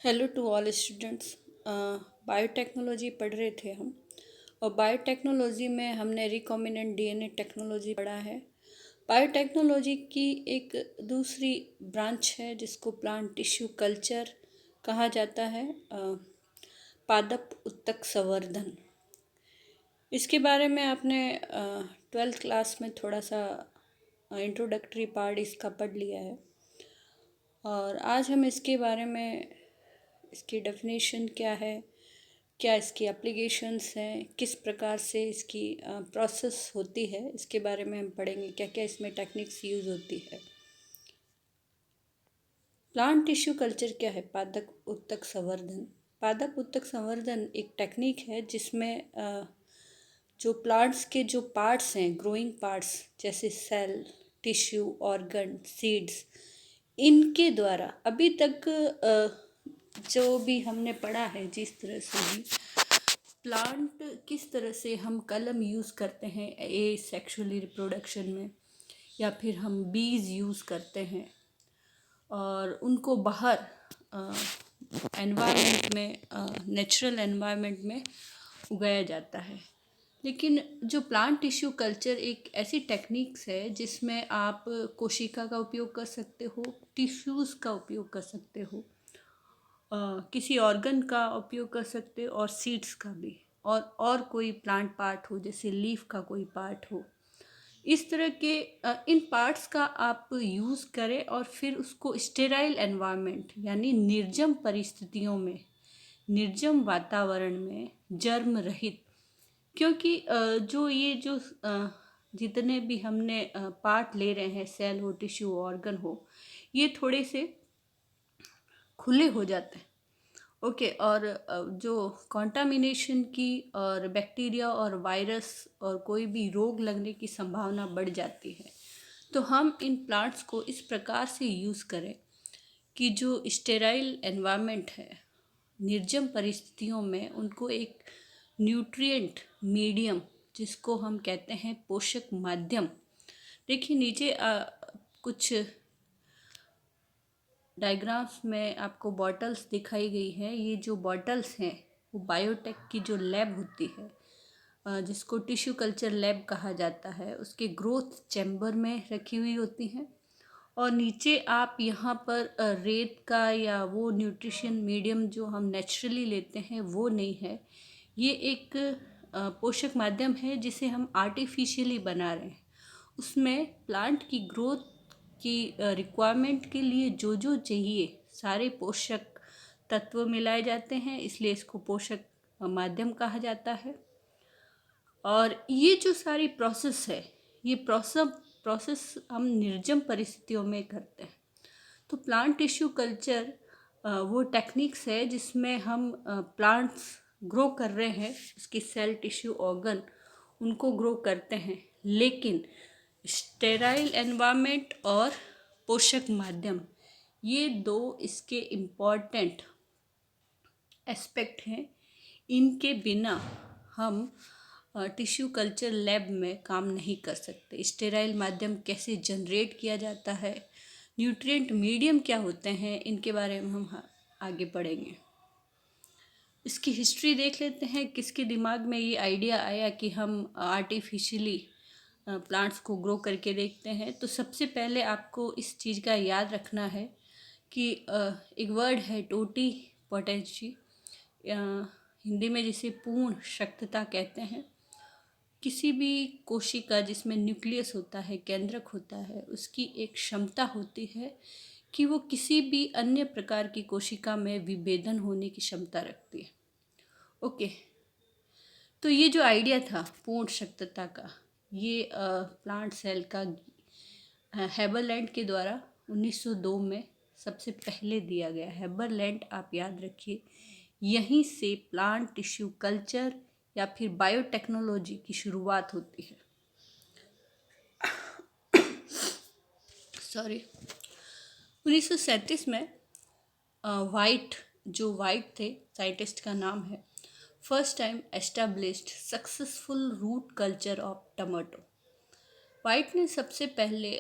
Hello to all students. Biotechnology पढ़ रहे थे हम। और बायोटेक्नोलॉजी में हमने रिकॉम्बिनेंट डीएनए टेक्नोलॉजी पढ़ा है। बायोटेक्नोलॉजी की एक दूसरी ब्रांच है जिसको प्लांट टिश्यू कल्चर कहा जाता है। पादप उत्तक संवर्धन, इसके बारे में आपने ट्वेल्थ क्लास में थोड़ा सा इंट्रोडक्टरी पार्ट इसका पढ़ लिया है। और आज हम इसके बारे में, इसकी डेफिनेशन क्या है, क्या इसकी एप्लीकेशंस हैं, किस प्रकार से इसकी प्रोसेस होती है, इसके बारे में हम पढ़ेंगे। क्या क्या इसमें टेक्निक्स यूज़ होती है। प्लांट टिश्यू कल्चर क्या है? पादप उत्तक संवर्धन। पादप उत्तक संवर्धन एक टेक्निक है जिसमें जो प्लांट्स के जो पार्ट्स हैं, ग्रोइंग पार्ट्स जैसे सेल, टिश्यू, ऑर्गन, सीड्स, इनके द्वारा अभी तक जो भी हमने पढ़ा है, जिस तरह से भी प्लांट किस तरह से हम कलम यूज़ करते हैं ए सेक्सुअली रिप्रोडक्शन में, या फिर हम बीज यूज़ करते हैं और उनको बाहर एनवायरनमेंट में, नेचुरल एनवायरनमेंट में उगाया जाता है। लेकिन जो प्लांट टिश्यू कल्चर एक ऐसी टेक्निक्स है जिसमें आप कोशिका का उपयोग कर सकते हो, टिश्यूज़ का उपयोग कर सकते हो, किसी ऑर्गन का उपयोग कर सकते हो और सीड्स का भी, और कोई प्लांट पार्ट हो जैसे लीफ का कोई पार्ट हो। इस तरह के इन पार्ट्स का आप यूज़ करें और फिर उसको स्टेराइल एनवायरनमेंट यानी निर्जम परिस्थितियों में, निर्जम वातावरण में, जर्म रहित, क्योंकि जितने भी हमने पार्ट ले रहे हैं, सेल हो, टिश्यू, ऑर्गन हो, ये थोड़े से खुले हो जाते हैं। ओके। और जो कॉन्टामिनेशन की और बैक्टीरिया और वायरस और कोई भी रोग लगने की संभावना बढ़ जाती है। तो हम इन प्लांट्स को इस प्रकार से यूज़ करें कि जो स्टेराइल एनवायरनमेंट है, निर्जम परिस्थितियों में उनको एक न्यूट्रिएंट मीडियम, जिसको हम कहते हैं पोषक माध्यम। देखिए नीचे कुछ डायग्राम्स में आपको बॉटल्स दिखाई गई हैं। ये जो बॉटल्स हैं वो बायोटेक की जो लैब होती है, जिसको टिश्यू कल्चर लैब कहा जाता है, उसके ग्रोथ चैम्बर में रखी हुई होती हैं। और नीचे आप यहाँ पर रेत का या वो न्यूट्रिशन मीडियम जो हम नेचुरली लेते हैं वो नहीं है। ये एक पोषक माध्यम है जिसे हम आर्टिफिशियली बना रहे हैं। उसमें प्लांट की ग्रोथ की रिक्वायरमेंट के लिए जो जो चाहिए सारे पोषक तत्व मिलाए जाते हैं, इसलिए इसको पोषक माध्यम कहा जाता है। और ये जो सारी प्रोसेस है, ये प्रोसेस हम निर्जम परिस्थितियों में करते हैं। तो प्लांट टिश्यू कल्चर वो टेक्निक्स है जिसमें हम प्लांट्स ग्रो कर रहे हैं, उसकी सेल, टिश्यू, ऑर्गन, उनको ग्रो करते हैं, लेकिन स्टेराइल एनवायरनमेंट और पोषक माध्यम, ये दो इसके इम्पॉर्टेंट एस्पेक्ट हैं। इनके बिना हम टिश्यू कल्चर लैब में काम नहीं कर सकते। स्टेराइल माध्यम कैसे जनरेट किया जाता है, न्यूट्रिएंट मीडियम क्या होते हैं, इनके बारे में हम आगे पढ़ेंगे। इसकी हिस्ट्री देख लेते हैं। किसके दिमाग में ये आइडिया आया कि हम आर्टिफिशियली प्लांट्स को ग्रो करके देखते हैं। तो सबसे पहले आपको इस चीज़ का याद रखना है कि एक वर्ड है टोटी पोटेंशी, हिंदी में जिसे पूर्ण शक्तता कहते हैं। किसी भी कोशिका जिसमें न्यूक्लियस होता है, केंद्रक होता है, उसकी एक क्षमता होती है कि वो किसी भी अन्य प्रकार की कोशिका में विभेदन होने की क्षमता रखती है। ओके। तो ये जो आइडिया था पूर्ण शक्तता का, ये प्लांट सेल का हेबरलैंड के द्वारा 1902 में सबसे पहले दिया गया। हेबरलैंड आप याद रखिए, यहीं से प्लांट टिश्यू कल्चर या फिर बायोटेक्नोलॉजी की शुरुआत होती है। सॉरी। 1937 में वाइट थे, साइंटिस्ट का नाम है, first time established successful root culture of tomato. White ने सबसे पहले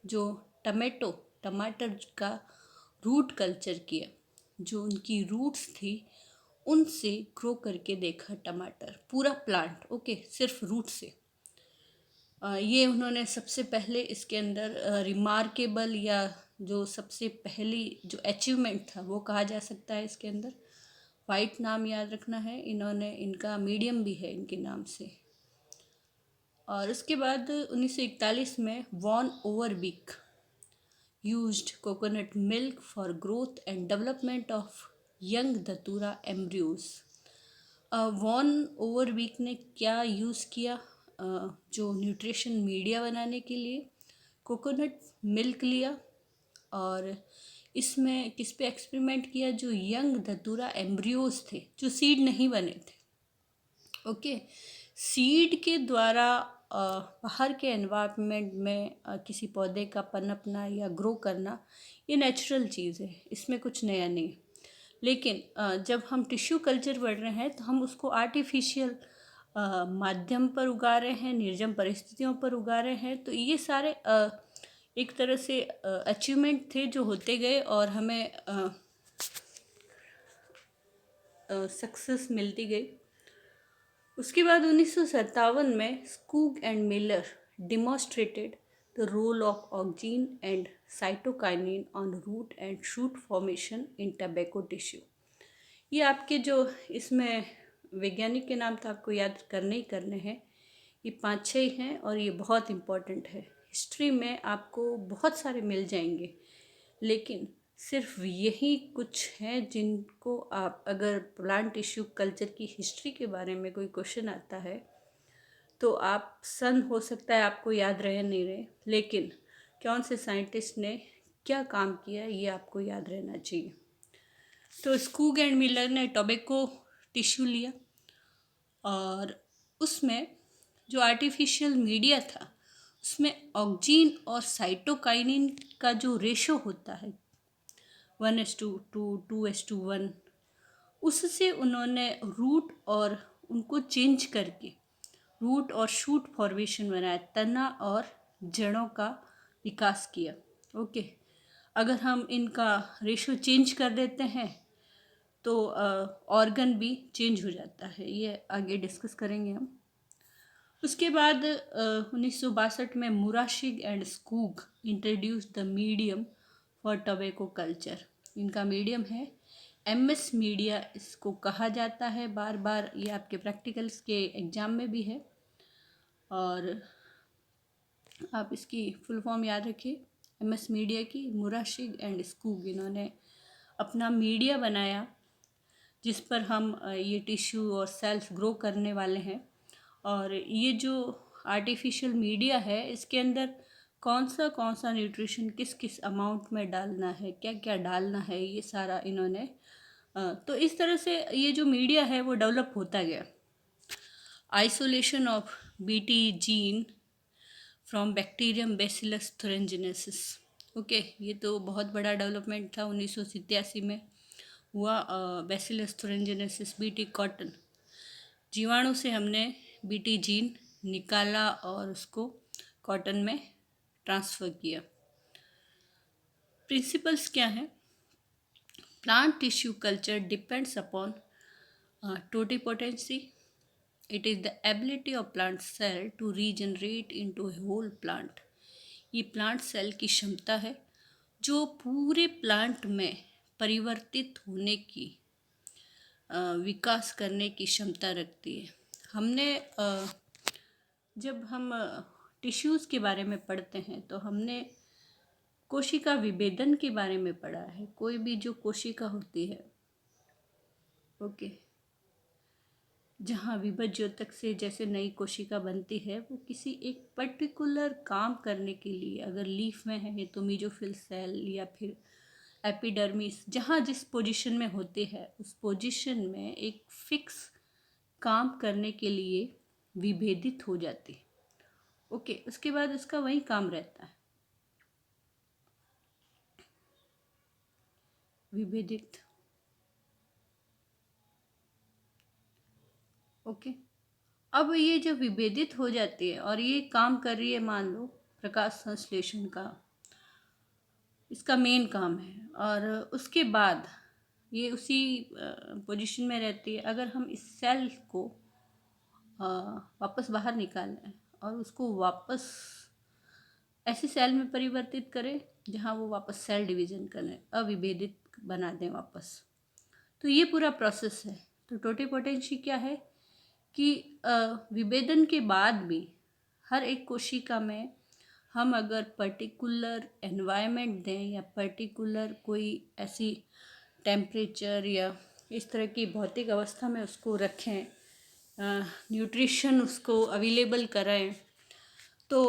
जो टमाटर का रूट कल्चर किया। जो उनकी रूट्स थी उनसे ग्रो करके देखा टमाटर, पूरा प्लांट, ओके, सिर्फ रूट से। ये उन्होंने सबसे पहले इसके अंदर रिमार्केबल या जो सबसे पहली जो अचीवमेंट था वो कहा जा सकता है इसके अंदर। वाइट नाम याद रखना है, इन्होंने, इनका मीडियम भी है इनके नाम से। और उसके बाद 1941 में von ओवरबीक used coconut milk for growth and development of young datura embryos। Von Overbeek ने क्या यूज़ किया जो न्यूट्रिशन मीडिया बनाने के लिए? कोकोनट मिल्क लिया और इसमें किस पे एक्सपेरिमेंट किया? जो यंग धतूरा एम्ब्रियोज थे, जो सीड नहीं बने थे, ओके। सीड के द्वारा बाहर के एनवायरनमेंट में किसी पौधे का पनपना या ग्रो करना ये नेचुरल चीज़ है, इसमें कुछ नया नहीं। लेकिन जब हम टिश्यू कल्चर पढ़ रहे हैं तो हम उसको आर्टिफिशियल माध्यम पर उगा रहे हैं, निर्जम परिस्थितियों पर उगा रहे हैं। तो ये सारे एक तरह से अचीवमेंट थे जो होते गए और हमें सक्सेस मिलती गई। उसके बाद 1957 में Skoog and Miller demonstrated the role of auxin and cytokinin on root and shoot formation in tobacco tissue. ये आपके जो इसमें वैज्ञानिक के नाम तो आपको याद करने ही करने हैं, ये 5-6 ही हैं और ये बहुत इम्पॉर्टेंट है। हिस्ट्री में आपको बहुत सारे मिल जाएंगे, लेकिन सिर्फ यही कुछ हैं जिनको आप, अगर प्लांट टिश्यू कल्चर की हिस्ट्री के बारे में कोई क्वेश्चन आता है तो आप सन हो सकता है आपको याद रहे नहीं रहे, लेकिन कौन से साइंटिस्ट ने क्या काम किया ये आपको याद रहना चाहिए। तो स्कूग एंड मिलर ने टोबैको टिश्यू लिया और उसमें जो आर्टिफिशियल मीडिया था उसमें ऑक्जीन और साइटोकाइनिन का जो रेशो होता है 1:2, 2:1, उससे उन्होंने रूट और उनको चेंज करके रूट और शूट फॉर्मेशन बनाया, तना और जड़ों का विकास किया, ओके। अगर हम इनका रेशो चेंज कर देते हैं तो ऑर्गन भी चेंज हो जाता है, ये आगे डिस्कस करेंगे हम। उसके बाद 1962 में Murashige and Skoog introduce the medium for tobacco culture. इनका मीडियम है MS मीडिया, इसको कहा जाता है, बार बार ये आपके प्रैक्टिकल्स के एग्ज़ाम में भी है और आप इसकी फुल फॉर्म याद रखिए MS मीडिया की। मुराशिग एंड स्कूग इन्होंने अपना मीडिया बनाया जिस पर हम ये टिश्यू और सेल्स ग्रो करने वाले हैं। और ये जो आर्टिफिशियल मीडिया है इसके अंदर कौन सा न्यूट्रिशन किस किस अमाउंट में डालना है, क्या क्या डालना है, ये सारा इन्होंने तो इस तरह से ये जो मीडिया है वो डेवलप होता गया। Isolation of BT gene from bacterium bacillus thuringiensis, okay. ये तो बहुत बड़ा डेवलपमेंट था, 1987 में हुआ। बैसिलस thuringiensis BT कॉटन जीवाणु से हमने BT जीन निकाला और उसको कॉटन में ट्रांसफ़र किया। प्रिंसिपल्स क्या हैं? Plant tissue culture depends upon totipotency. It is the ability of plant cell to regenerate into a whole plant. ये प्लांट सेल की क्षमता है जो पूरे प्लांट में परिवर्तित होने की विकास करने की क्षमता रखती है। हमने जब हम टिश्यूज़ के बारे में पढ़ते हैं तो हमने कोशिका विभेदन के बारे में पढ़ा है। कोई भी जो कोशिका होती है, ओके, जहाँ विभज्योतक से जैसे नई कोशिका बनती है वो किसी एक पर्टिकुलर काम करने के लिए, अगर लीफ में है तो मीजोफिल सेल या फिर एपिडर्मिस, जहाँ जिस पोजीशन में होती है उस पोजीशन में एक फिक्स काम करने के लिए विभेदित हो जाती है, ओके। उसके बाद उसका वही काम रहता है, विभेदित, ओके। अब ये जब विभेदित हो जाती है और ये काम कर रही है, मान लो प्रकाश संश्लेषण का इसका मेन काम है, और उसके बाद ये उसी पोजीशन में रहती है। अगर हम इस सेल को वापस बाहर निकालें और उसको वापस ऐसे सेल में परिवर्तित करें जहाँ वो वापस सेल डिवीज़न करें, अविभेदित बना दें वापस, तो ये पूरा प्रोसेस है। तो टोटिपोटेंसी क्या है कि विभेदन के बाद भी हर एक कोशिका में हम अगर पर्टिकुलर एनवायरनमेंट दें या पर्टिकुलर कोई ऐसी टेम्परेचर या इस तरह की भौतिक अवस्था में उसको रखें, न्यूट्रिशन उसको अवेलेबल कराएं, तो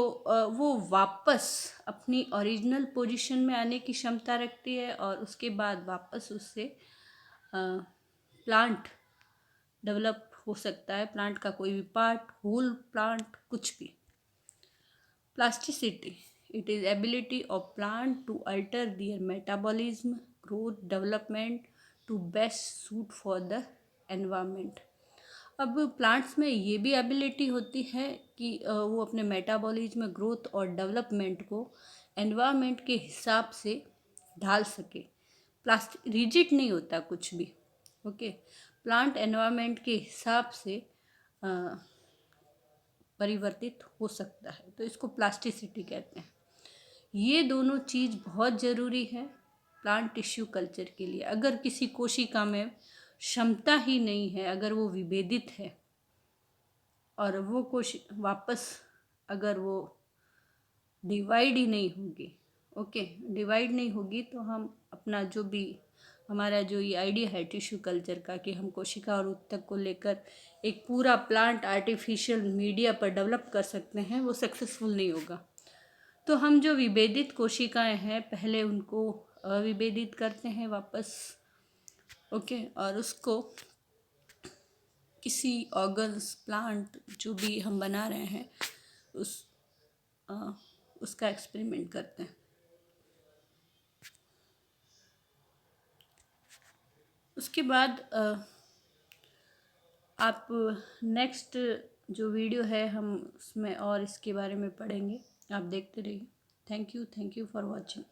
वो वापस अपनी ओरिजिनल पोजीशन में आने की क्षमता रखती है और उसके बाद वापस उससे प्लांट डेवलप हो सकता है, प्लांट का कोई भी पार्ट, होल प्लांट, कुछ भी। Plasticity, it is ability of plant to alter their metabolism, growth, development to best suit for the environment. अब प्लांट्स में ये भी एबिलिटी होती है कि वो अपने मेटाबॉलिज्म, ग्रोथ और डेवलपमेंट को एनवायरनमेंट के हिसाब से ढाल सके। प्लास्टिक रिजिड नहीं होता कुछ भी, ओके। प्लांट एनवायरनमेंट के हिसाब से परिवर्तित हो सकता है, तो इसको प्लास्टिसिटी कहते हैं। ये दोनों चीज़ बहुत ज़रूरी है प्लांट टिश्यू कल्चर के लिए। अगर किसी कोशिका में क्षमता ही नहीं है, अगर वो विभेदित है और वो वापस अगर वो डिवाइड ही नहीं होगी, ओके, डिवाइड नहीं होगी, तो हम अपना जो भी हमारा जो ये आइडिया है टिश्यू कल्चर का कि हम कोशिका और ऊतक को लेकर एक पूरा प्लांट आर्टिफिशियल मीडिया पर डेवलप कर सकते हैं, वो सक्सेसफुल नहीं होगा। तो हम जो विभेदित कोशिकाएं हैं पहले उनको अविभेदित करते हैं वापस, ओके, और उसको किसी ऑर्गन्स, प्लांट जो भी हम बना रहे हैं उसका एक्सपेरिमेंट करते हैं। उसके बाद आप नेक्स्ट जो वीडियो है हम उसमें और इसके बारे में पढ़ेंगे। आप देखते रहिए। Thank you for watching.